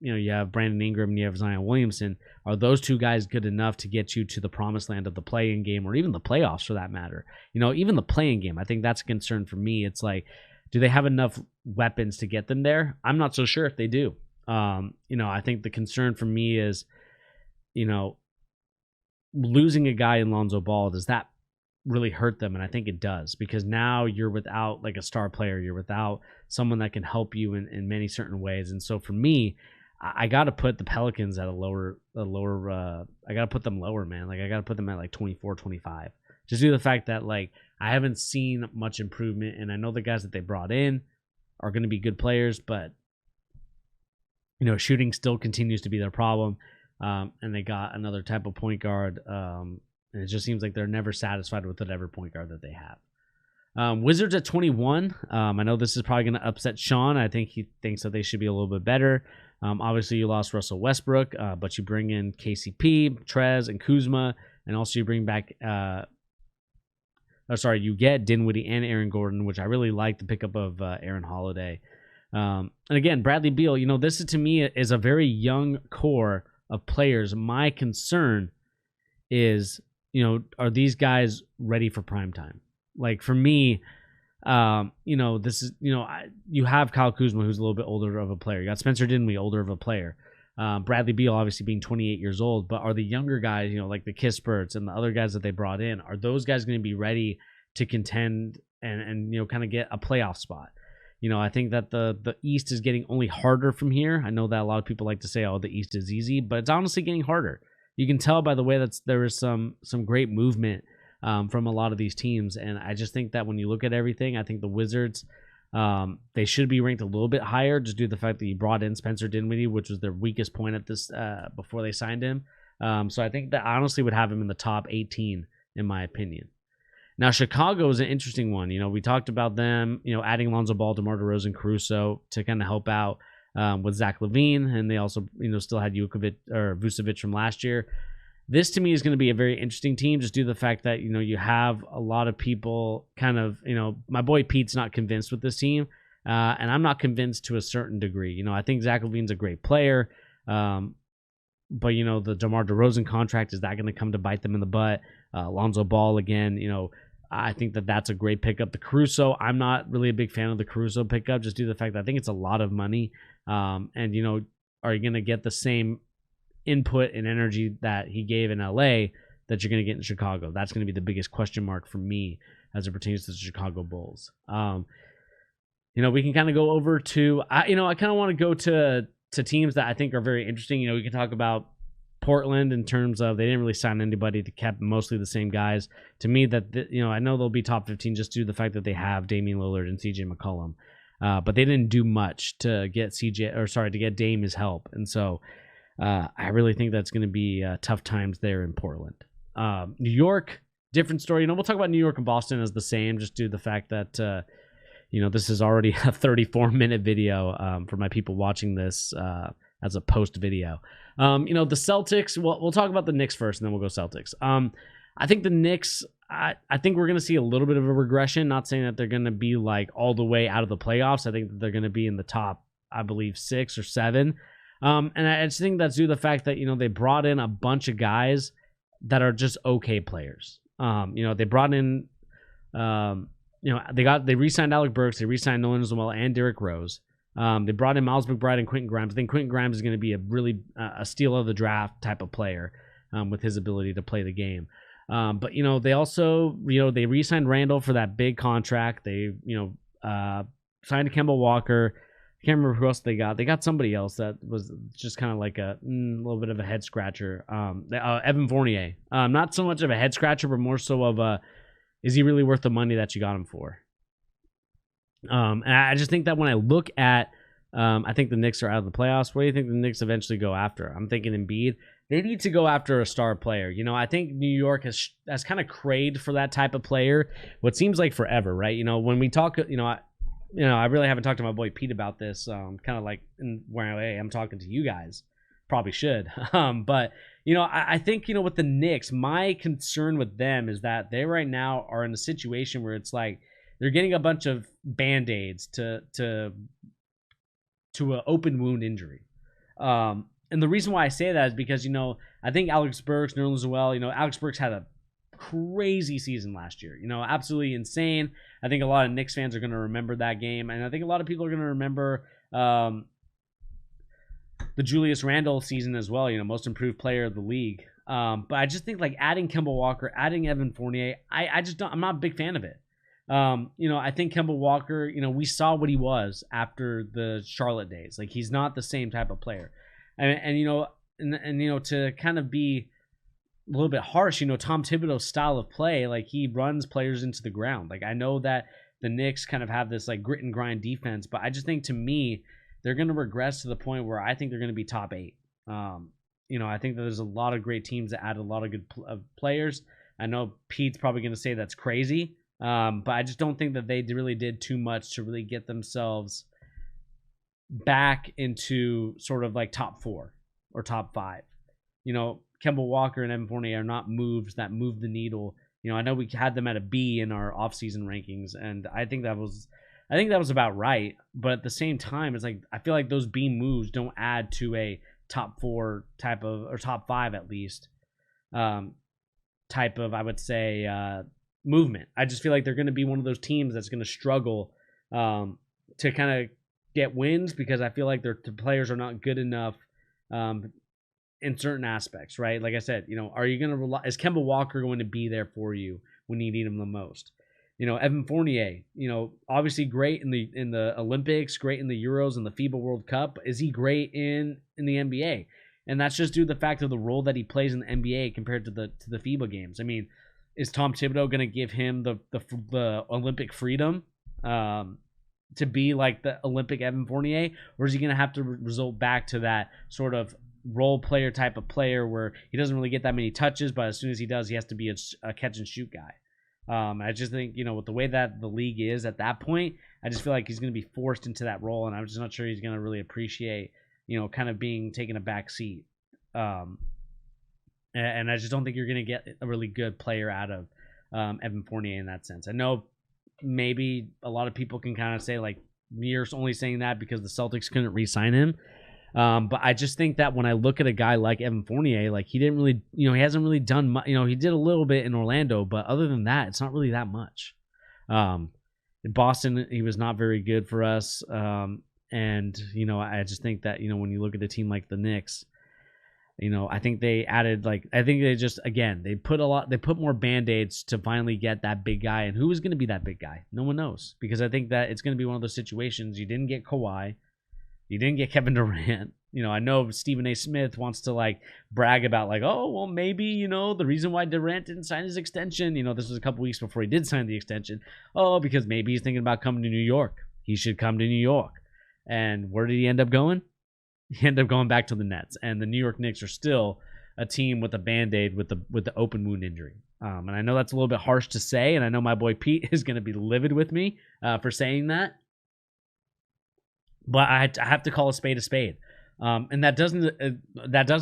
you have Brandon Ingram and you have Zion Williamson. Are those two guys good enough to get you to the promised land of the play-in game or even the playoffs for that matter? Even the play-in game, I think that's a concern for me. It's like, do they have enough weapons to get them there? I'm not so sure if they do. I think the concern for me is, losing a guy in Lonzo Ball, does that really hurt them? And I think it does, because now you're without like a star player. You're without someone that can help you in many certain ways. And so for me, I got to put the Pelicans at a lower, I got to put them lower, man. Like I got to put them at like 24, 25. Just due to the fact that like I haven't seen much improvement, and I know the guys that they brought in are going to be good players, but shooting still continues to be their problem. And they got another type of point guard, and it just seems like they're never satisfied with whatever point guard that they have. Wizards at 21. I know this is probably going to upset Sean. I think he thinks that they should be a little bit better. Obviously, you lost Russell Westbrook, but you bring in KCP, Trez, and Kuzma, and also you bring back. You get Dinwiddie and Aaron Gordon, which I really like the pickup of Aaron Holiday. And again, Bradley Beal. This is, to me, is a very young core of players. My concern is, are these guys ready for prime time? Like for me, this is, you have Kyle Kuzma, who's a little bit older of a player. You got Spencer Dinwiddie, older of a player. Bradley Beal obviously being 28 years old, but are the younger guys, like the Kisperts and the other guys that they brought in, are those guys going to be ready to contend and kind of get a playoff spot? I think that the East is getting only harder from here. I know that a lot of people like to say, oh, the East is easy, but it's honestly getting harder. You can tell by the way that there is some great movement from a lot of these teams. And I just think that when you look at everything, I think the Wizards, they should be ranked a little bit higher just due to the fact that you brought in Spencer Dinwiddie, which was their weakest point at this before they signed him. So I think that I honestly would have him in the top 18 in my opinion. Now, Chicago is an interesting one. We talked about them, adding Lonzo Ball, DeMar DeRozan, Caruso to kind of help out with Zach LaVine, and they also, still had Vucevic from last year. This to me is going to be a very interesting team, just due to the fact that you have a lot of people kind of my boy Pete's not convinced with this team, and I'm not convinced to a certain degree. I think Zach LaVine's a great player, but the DeMar DeRozan contract, is that going to come to bite them in the butt? Lonzo Ball again, I think that that's a great pickup. The Caruso, I'm not really a big fan of the Caruso pickup, just due to the fact that I think it's a lot of money. And, are you going to get the same input and energy that he gave in LA that you're going to get in Chicago? That's going to be the biggest question mark for me as it pertains to the Chicago Bulls. We can kind of go over to, I kind of want to go to teams that I think are very interesting. We can talk about Portland in terms of they didn't really sign anybody. They kept mostly the same guys. To me, that I know they'll be top 15 just due to the fact that they have Damian Lillard and CJ McCollum, but they didn't do much to get to get Dame his help, and so I really think that's going to be tough times there in Portland. New York, different story. We'll talk about New York and Boston as the same, just due to the fact that this is already a 34-minute video for my people watching this as a post video. The Celtics, we'll talk about the Knicks first, and then we'll go Celtics. I think the Knicks, I think we're going to see a little bit of a regression. Not saying that they're going to be like all the way out of the playoffs. I think that they're going to be in the top, I believe, 6 or 7. And I just think that's due to the fact that, they brought in a bunch of guys that are just okay players. They brought in, they re-signed Alec Burks, they re-signed Nolan Noel and Derrick Rose. They brought in Miles McBride and Quentin Grimes. I think Quentin Grimes is going to be a really a steal of the draft type of player with his ability to play the game. But they also, they re-signed Randall for that big contract. They, signed Kemba Walker. I can't remember who else they got. They got somebody else that was just kind of like a little bit of a head scratcher. Evan Fournier. Not so much of a head scratcher, but more so of a, is he really worth the money that you got him for? And I just think that when I look at, I think the Knicks are out of the playoffs. What do you think the Knicks eventually go after? I'm thinking Embiid. They need to go after a star player. I think New York has kind of craved for that type of player. What seems like forever, right? When we talk, I really haven't talked to my boy Pete about this. Kind of like where I'm talking to you guys. Probably should. But I think with the Knicks, my concern with them is that they right now are in a situation where it's like they're getting a bunch of band-aids to an open wound injury. And the reason why I say that is because, I think Alex Burks, Nerlens Noel, Alex Burks had a crazy season last year, absolutely insane. I think a lot of Knicks fans are going to remember that game. And I think a lot of people are going to remember the Julius Randle season as well, most improved player of the league. But I just think like adding Kemba Walker, adding Evan Fournier, I'm not a big fan of it. I think Kemba Walker, we saw what he was after the Charlotte days. Like he's not the same type of player. And to kind of be a little bit harsh, Tom Thibodeau's style of play, like he runs players into the ground. Like I know that the Knicks kind of have this like grit and grind defense, but I just think to me, they're going to regress to the point where I think they're going to be top 8. I think that there's a lot of great teams that add a lot of good players. I know Pete's probably going to say that's crazy, but I just don't think that they really did too much to really get themselves back into sort of like top 4 or top 5. Kemba Walker and Evan Fournier are not moves that move the needle. I know we had them at a B in our offseason rankings, and I think that was about right. But at the same time, it's like I feel like those B moves don't add to a top 4 type of, or top 5 at least, type of, I would say, movement. I just feel like they're going to be one of those teams that's going to struggle to kind of get wins because I feel like the players are not good enough in certain aspects, right? Like I said, are you going to rely? Is Kemba Walker going to be there for you when you need him the most? Evan Fournier, obviously great in the Olympics, great in the Euros and the FIBA World Cup. Is he great in the NBA? And that's just due to the fact of the role that he plays in the NBA compared to the FIBA games. I mean, is Tom Thibodeau going to give him the Olympic freedom to be like the Olympic Evan Fournier, or is he going to have to result back to that sort of role player type of player where he doesn't really get that many touches, but as soon as he does, he has to be a catch and shoot guy? I just think, with the way that the league is at that point, I just feel like he's going to be forced into that role, and I'm just not sure he's going to really appreciate, kind of being taken a back seat. And I just don't think you're going to get a really good player out of Evan Fournier in that sense. I know maybe a lot of people can kind of say, like, you're only saying that because the Celtics couldn't re-sign him. But I just think that when I look at a guy like Evan Fournier, like he didn't really, he hasn't really done much. He did a little bit in Orlando, but other than that, it's not really that much. In Boston, he was not very good for us. And I just think that, when you look at a team like the Knicks, I think they added, they put more Band-Aids to finally get that big guy. And who is going to be that big guy? No one knows, because I think that it's going to be one of those situations. You didn't get Kawhi. You didn't get Kevin Durant. I know Stephen A. Smith wants to brag about oh, well, maybe, the reason why Durant didn't sign his extension, this was a couple weeks before he did sign the extension. Oh, because maybe he's thinking about coming to New York. He should come to New York. And where did he end up going? He ended up going back to the Nets. And the New York Knicks are still a team with a Band-Aid with the open wound injury. And I know that's a little bit harsh to say, and I know my boy Pete is going to be livid with me for saying that. But I have to call a spade a spade. And that doesn't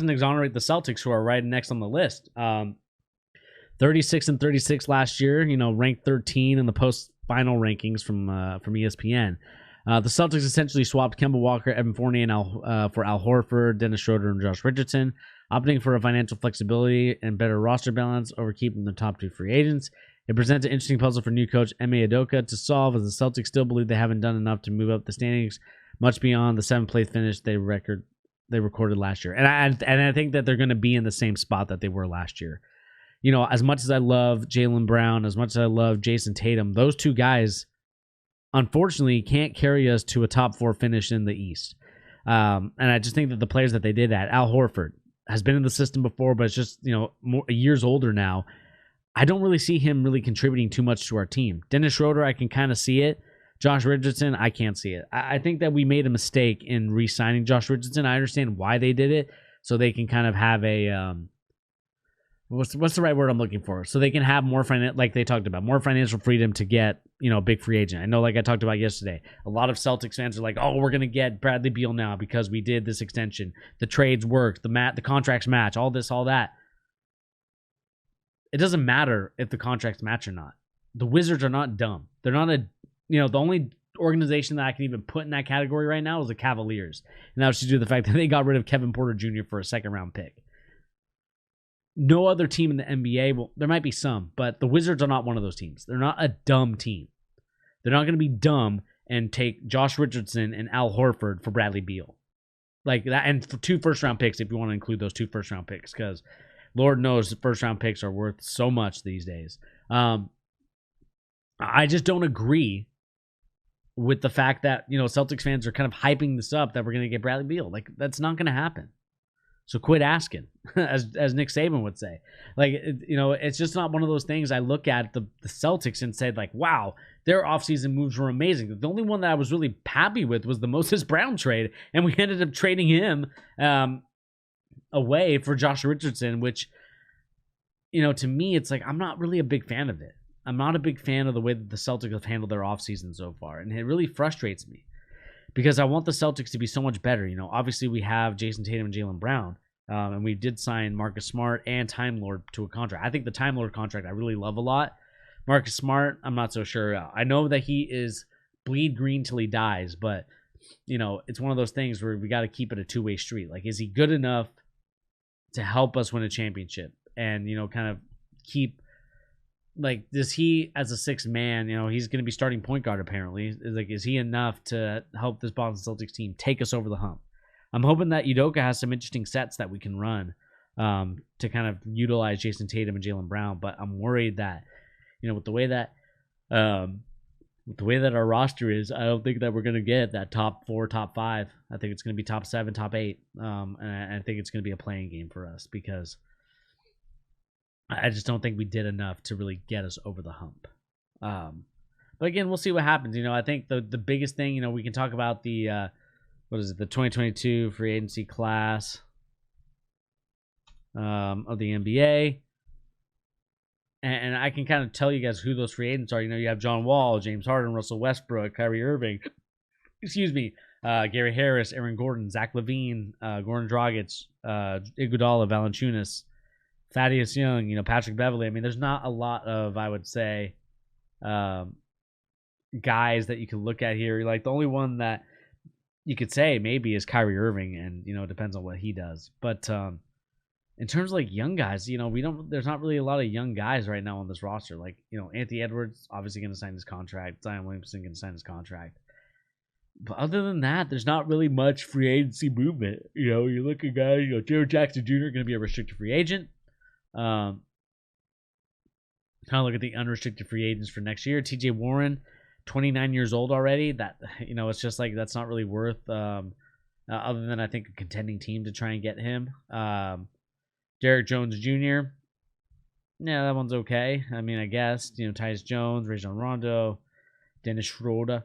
exonerate the Celtics, who are right next on the list. 36-36 last year, ranked 13 in the post-final rankings from ESPN. The Celtics essentially swapped Kemba Walker, Evan Fournier, and for Al Horford, Dennis Schroeder, and Josh Richardson, opting for a financial flexibility and better roster balance over keeping the top 2 free agents. It presents an interesting puzzle for new coach Ime Udoka to solve, as the Celtics still believe they haven't done enough to move up the standings much beyond the 7th place finish they recorded last year. And I think that they're going to be in the same spot that they were last year. You know, as much as I love Jaylen Brown, as much as I love Jason Tatum, those 2 guys, unfortunately, can't carry us to a top 4 finish in the East. And I just think that the players that they did at, Al Horford has been in the system before, but it's just, you know, years older now. I don't really see him really contributing too much to our team. Dennis Schroeder, I can kind of see it. Josh Richardson, I can't see it. I think that we made a mistake in re-signing Josh Richardson. I understand why they did it, so they can kind of have a what's the right word I'm looking for? So they can have more like they talked about, more financial freedom to get, you know, a big free agent. I know, like I talked about yesterday, a lot of Celtics fans are like, "Oh, we're gonna get Bradley Beal now because we did this extension. The trades worked, the contracts match, all this, all that." It doesn't matter if the contracts match or not. The Wizards are not dumb. They're not the only organization that I can even put in that category right now is the Cavaliers. And that was due to the fact that they got rid of Kevin Porter Jr. for a 2nd-round pick. No other team in the NBA, well, there might be some, but the Wizards are not one of those teams. They're not a dumb team. They're not going to be dumb and take Josh Richardson and Al Horford for Bradley Beal. Like that, and for 2 first-round picks, if you want to include those 2 first-round picks, because Lord knows first-round picks are worth so much these days. I just don't agree with the fact that, you know, Celtics fans are kind of hyping this up that we're going to get Bradley Beal. Like, that's not going to happen. So quit asking, as Nick Saban would say. Like, you know, it's just not one of those things. I look at the Celtics and said, like, wow, their offseason moves were amazing. The only one that I was really happy with was the Moses Brown trade, and we ended up trading him away for Josh Richardson, which, you know, to me, it's like I'm not really a big fan of it. I'm not a big fan of the way that the Celtics have handled their offseason so far, and it really frustrates me because I want the Celtics to be so much better. You know, obviously we have Jason Tatum and Jaylen Brown, and we did sign Marcus Smart and Time Lord to a contract. I think the Time Lord contract I really love a lot. Marcus Smart, I'm not so sure. I know that he is bleed green till he dies, but, you know, it's one of those things where we got to keep it a two-way street. Like, is he good enough to help us win a championship and, you know, kind of keep... Like, does he, as a 6th man, you know, he's going to be starting point guard apparently. Like, is he enough to help this Boston Celtics team take us over the hump? I'm hoping that Udoka has some interesting sets that we can run to kind of utilize Jason Tatum and Jaylen Brown. But I'm worried that, you know, with the way that our roster is, I don't think that we're going to get that top 4, top 5. I think it's going to be top 7, top 8, and I think it's going to be a playing game for us because I just don't think we did enough to really get us over the hump. But again, we'll see what happens. You know, I think the biggest thing, you know, we can talk about the, the 2022 free agency class of the NBA. And I can kind of tell you guys who those free agents are. You know, you have John Wall, James Harden, Russell Westbrook, Kyrie Irving, Gary Harris, Aaron Gordon, Zach LaVine, Goran Dragic, Iguodala, Valanciunas, Thaddeus Young, you know, Patrick Beverley. I mean, there's not a lot of, I would say, guys that you can look at here. Like, the only one that you could say maybe is Kyrie Irving, and, you know, it depends on what he does. But in terms of, like, young guys, you know, there's not really a lot of young guys right now on this roster. Like, you know, Anthony Edwards obviously going to sign his contract. Zion Williamson going to sign his contract. But other than that, there's not really much free agency movement. You know, you look at guys, you know, Jared Jackson Jr. going to be a restricted free agent. Kind of look at the unrestricted free agents for next year. TJ Warren, 29 years old already. That, you know, it's just like that's not really worth other than I think a contending team to try and get him. Derek Jones Jr. Yeah, that one's okay. I mean, I guess, you know, Tyus Jones, Rajon Rondo, Dennis Schroeder,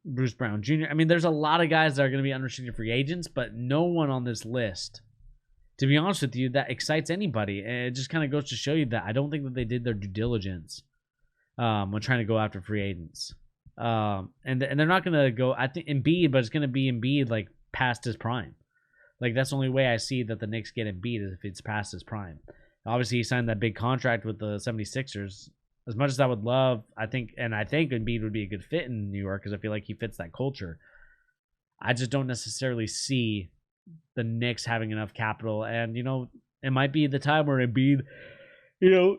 Bruce Brown Jr. I mean, there's a lot of guys that are going to be unrestricted free agents, but no one on this list, to be honest with you, that excites anybody. And it just kind of goes to show you that I don't think that they did their due diligence when trying to go after free agents. And they're not going to go, I think, Embiid, but it's going to be Embiid, like, past his prime. Like, that's the only way I see that the Knicks get Embiid is if it's past his prime. Obviously, he signed that big contract with the 76ers. You know, I think that they're going to As much as I would love, I think Embiid would be a good fit in New York because I feel like he fits that culture. I just don't necessarily see the Knicks having enough capital, and it might be the time where Embiid, you know,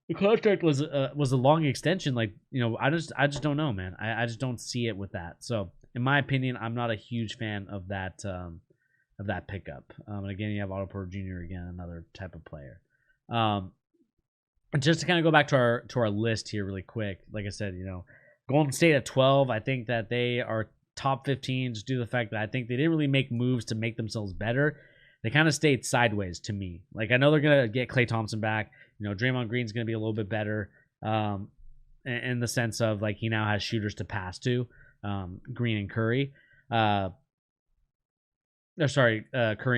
the contract was a long extension. Like, I just don't know, man. I just don't see it with that. So, in my opinion, I'm not a huge fan of that pickup. And again, you have Otto Porter Jr. again, another type of player. Just to kind of go back to our list here really quick. Like I said, Golden State at 12. I think that they are top 15 just due to the fact that I think they didn't really make moves to make themselves better. They kind of stayed sideways to me. Like, I know they're going to get Klay Thompson back. Draymond Green's going to be a little bit better in the sense of, like, he now has shooters to pass to, Green and Curry. Curry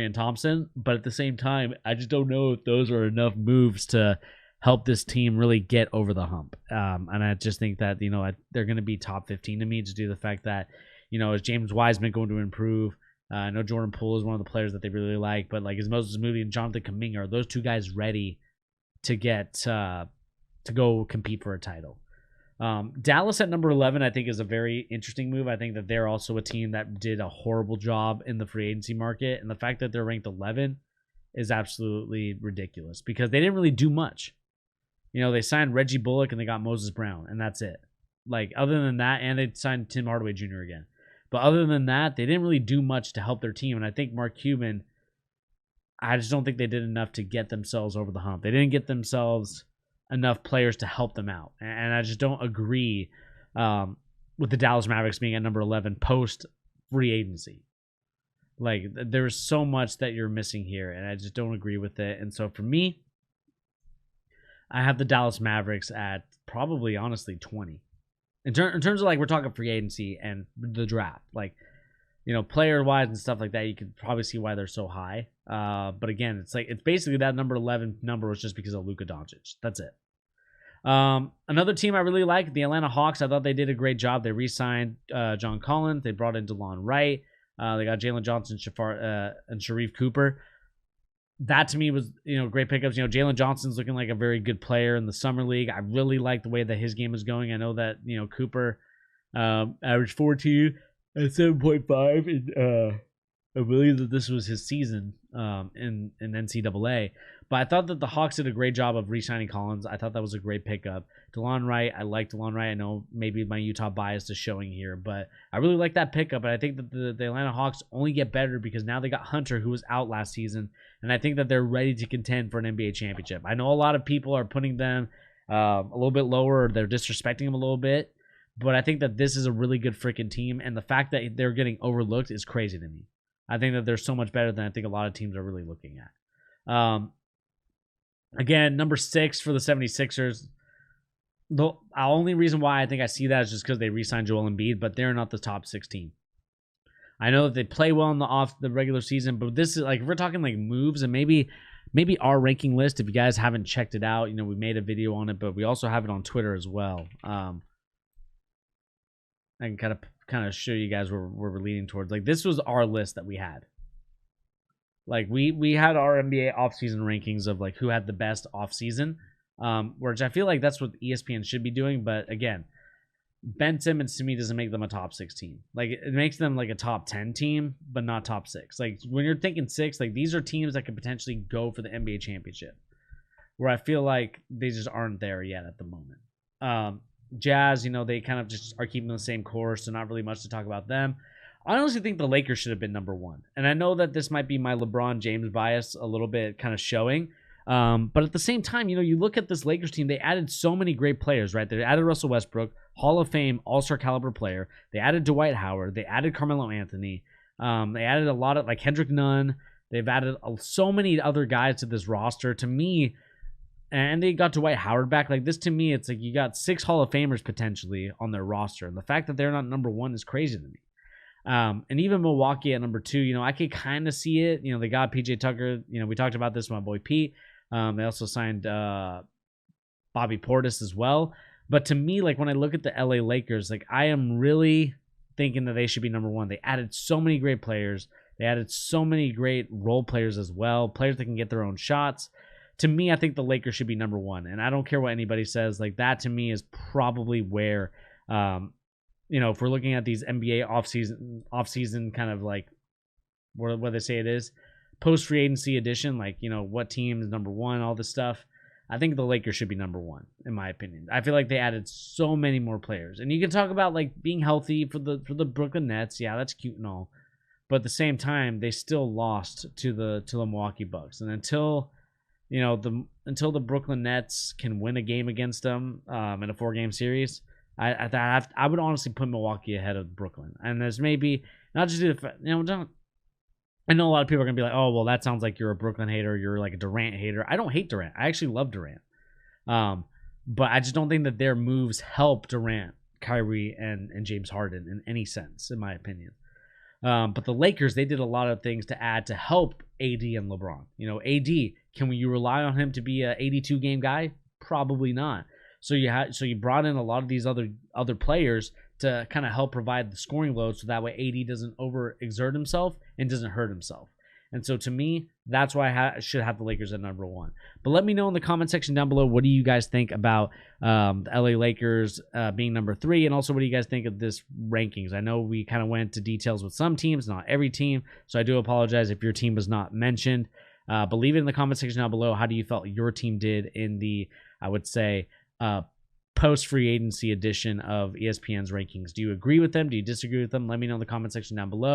and Thompson. But at the same time, I just don't know if those are enough moves to help this team really get over the hump. And I just think that, they're going to be top 15 to me just due to the fact that, is James Wiseman going to improve? I know Jordan Poole is one of the players that they really like, but, like, is Moses Moody and Jonathan Kuminga, are those two guys ready to get to go compete for a title? Dallas at number 11, I think, is a very interesting move. I think that they're also a team that did a horrible job in the free agency market, and the fact that they're ranked 11 is absolutely ridiculous because they didn't really do much. They signed Reggie Bullock and they got Moses Brown, and that's it. Like, other than that, and they signed Tim Hardaway Jr. again. But other than that, they didn't really do much to help their team. And I think Mark Cuban, I just don't think they did enough to get themselves over the hump. They didn't get themselves enough players to help them out. And I just don't agree with the Dallas Mavericks being at number 11 post free agency. Like, there's so much that you're missing here, and I just don't agree with it. And so for me, I have the Dallas Mavericks at probably, honestly, 20. In terms of, like, we're talking free agency and the draft. Like, player-wise and stuff like that, you could probably see why they're so high. But again, it's basically that number 11 number was just because of Luka Doncic. That's it. Another team I really like, the Atlanta Hawks. I thought they did a great job. They re-signed John Collins. They brought in DeLon Wright. They got Jalen Johnson, and Sharif Cooper. That to me was, great pickups. Jalen Johnson's looking like a very good player in the summer league. I really like the way that his game is going. I know that, Cooper averaged 14 at 7.5. And I believe that this was his season in NCAA. But I thought that the Hawks did a great job of re-signing Collins. I thought that was a great pickup. DeLon Wright, I like DeLon Wright. I know maybe my Utah bias is showing here, but I really like that pickup. And I think that the Atlanta Hawks only get better because now they got Hunter, who was out last season. And I think that they're ready to contend for an NBA championship. I know a lot of people are putting them a little bit lower, or they're disrespecting them a little bit. But I think that this is a really good freaking team. And the fact that they're getting overlooked is crazy to me. I think that they're so much better than I think a lot of teams are really looking at. Again, number 6 for the 76ers. The only reason why I think I see that is just because they re-signed Joel Embiid, but they're not the top 16. I know that they play well in the regular season, but this is like, if we're talking like moves, and maybe our ranking list, if you guys haven't checked it out, we made a video on it, but we also have it on Twitter as well. I can kind of show you guys where we're leaning towards. Like, this was our list that we had. Like, we had our NBA offseason rankings of, like, who had the best offseason, which I feel like that's what ESPN should be doing. But again, Ben Simmons to me doesn't make them a top 16. Like, it makes them like a top 10 team, but not top 6. Like, when you're thinking 6, like, these are teams that could potentially go for the NBA championship, where I feel like they just aren't there yet at the moment. Jazz, they kind of just are keeping the same course, so not really much to talk about them. I honestly think the Lakers should have been number 1. And I know that this might be my LeBron James bias a little bit kind of showing. But at the same time, you look at this Lakers team, they added so many great players, right? They added Russell Westbrook, Hall of Fame, All-Star caliber player. They added Dwight Howard. They added Carmelo Anthony. They added a lot of, like, Kendrick Nunn. They've added so many other guys to this roster. To me, and they got Dwight Howard back. Like, this to me, it's like you got 6 Hall of Famers potentially on their roster. And the fact that they're not number 1 is crazy to me. And even Milwaukee at number 2, I could kind of see it. They got PJ Tucker. We talked about this with my boy Pete. They also signed Bobby Portis as well. But to me, like, when I look at the LA Lakers, like, I am really thinking that they should be number 1. They added so many great players. They added so many great role players as well, players that can get their own shots. to me, I think the Lakers should be number one. And I don't care what anybody says. Like, that to me is probably where, if we're looking at these NBA offseason kind of like what they say it is, post free agency edition, like, what team is number one, all this stuff. I think the Lakers should be number one, in my opinion. I feel like they added so many more players. And you can talk about like being healthy for the Brooklyn Nets. Yeah, that's cute and all. But at the same time, they still lost to the Milwaukee Bucks. And until the Brooklyn Nets can win a game against them in a 4-game series, I would honestly put Milwaukee ahead of Brooklyn. And there's maybe not just I know a lot of people are gonna be like, oh well, that sounds like you're a Brooklyn hater, you're like a Durant hater. I don't hate Durant. I actually love Durant. But I just don't think that their moves help Durant, Kyrie, and James Harden in any sense, in my opinion. But the Lakers, they did a lot of things to add to help AD and LeBron. AD, can you rely on him to be a 82 game guy? Probably not. So you brought in a lot of these other players to kind of help provide the scoring load, so that way AD doesn't overexert himself and doesn't hurt himself. And so to me, that's why I should have the Lakers at number one. But let me know in the comment section down below, what do you guys think about the LA Lakers being number 3? And also, what do you guys think of this rankings? I know we kind of went into details with some teams, not every team. So I do apologize if your team was not mentioned. But leave it in the comment section down below. How do you felt your team did in the, I would say, post-free agency edition of ESPN's rankings? Do you agree with them? Do you disagree with them? Let me know in the comment section down below.